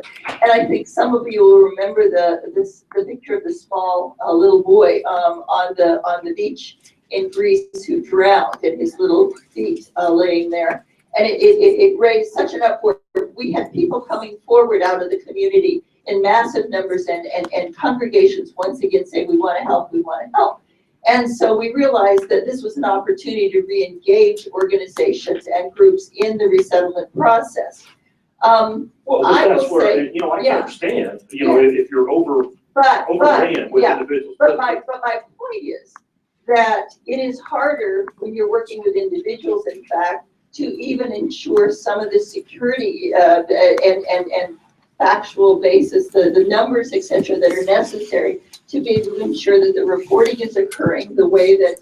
there. And I think some of you will remember the picture of the small little boy on the beach in Greece who drowned, and his little feet laying there. And it raised such an uproar. We had people coming forward out of the community in massive numbers, and congregations once again saying, we want to help, we want to help. And so we realized that this was an opportunity to re-engage organizations and groups in the resettlement process. Well, but that's where, you know, I can understand, you know, if you're overran with individuals. But my point is that it is harder when you're working with individuals, in fact, to even ensure some of the security and factual basis, the numbers, et cetera, that are necessary to be able to ensure that the reporting is occurring the way that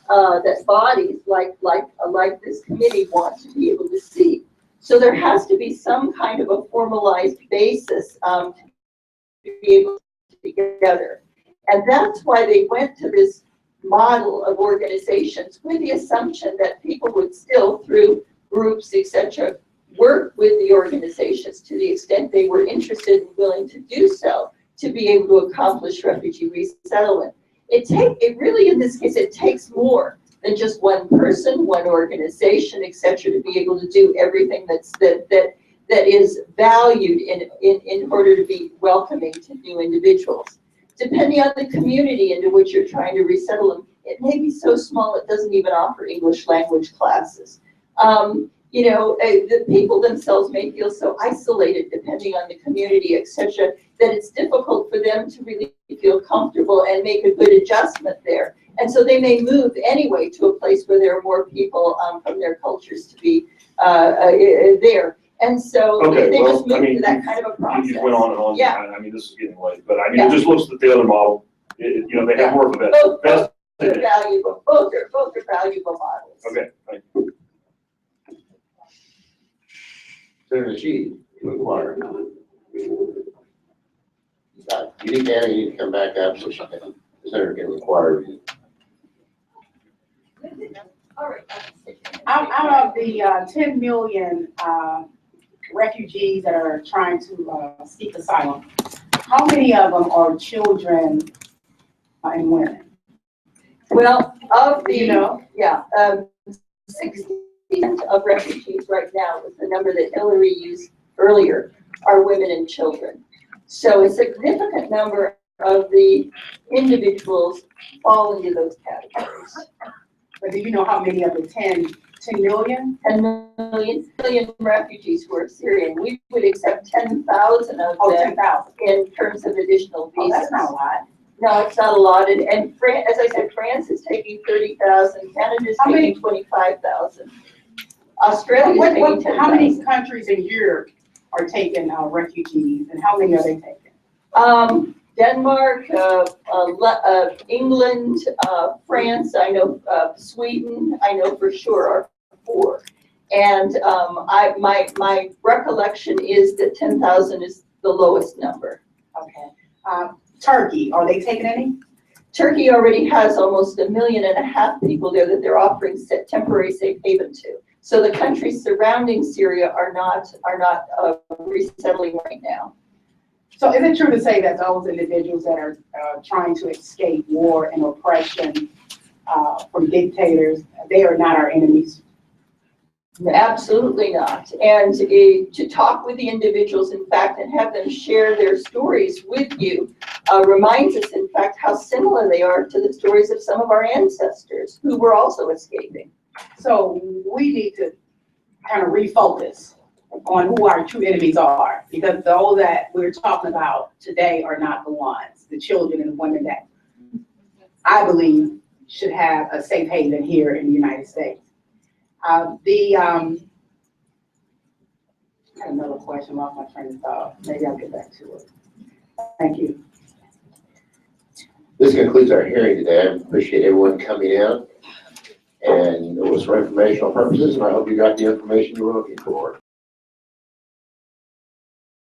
that bodies like this committee want to be able to see. So there has to be some kind of a formalized basis to be able to be together. And that's why they went to this model of organizations with the assumption that people would still, through groups, etc., work with the organizations to the extent they were interested and willing to do so to be able to accomplish refugee resettlement. It really, in this case, it takes more than just one person, one organization, etc., to be able to do everything that is valued in order to be welcoming to new individuals. Depending on the community into which you're trying to resettle them, it may be so small it doesn't even offer English language classes. You know, the people themselves may feel so isolated, depending on the community, etc., that it's difficult for them to really feel comfortable and make a good adjustment there. And so they may move anyway to a place where there are more people from their cultures to be there. And so they just move to that kind of a process. You went on and on. Yeah. I mean, this is getting late, but I mean, it just looks at the other model. You know, they have more of a best. Both are valuable. Both are valuable models. Okay. Thank you. Senator Sheedy, you inquire. You need to come back up so the senator can inquire of you. All right. Out of the 10 million refugees that are trying to seek asylum, how many of them are children and women? Well, of the, 60% of refugees right now, with the number that Hillary used earlier, are women and children. So a significant number of the individuals fall into those categories. But do you know how many of the 10 million? 10 million refugees who are Syrian. We would accept 10,000 of them 10,000 in terms of additional visas. Oh, that's not a lot. No, it's not a lot. And as I said, France is taking 30,000. Canada is taking 25,000. Australia is taking 10,000. How many countries in Europe are taking refugees, and how many are they taking? Denmark, England, France, I know, Sweden, I know for sure are 4. And my recollection is that 10,000 is the lowest number. Okay. Turkey, are they taking any? Turkey already has almost 1.5 million people there that they're offering temporary safe haven to. So the countries surrounding Syria are not resettling right now. So is it true to say that those individuals that are trying to escape war and oppression from dictators, they are not our enemies? Absolutely not. And to talk with the individuals, in fact, and have them share their stories with you reminds us, in fact, how similar they are to the stories of some of our ancestors who were also escaping. So we need to kind of refocus on who our true enemies are, because those that we're talking about today are not the ones, the children and the women that I believe should have a safe haven here in the United States. I had another question off my train of thought. Maybe I'll get back to it. Thank you. This concludes our hearing today. I appreciate everyone coming out. And it was for informational purposes, and I hope you got the information you were looking for.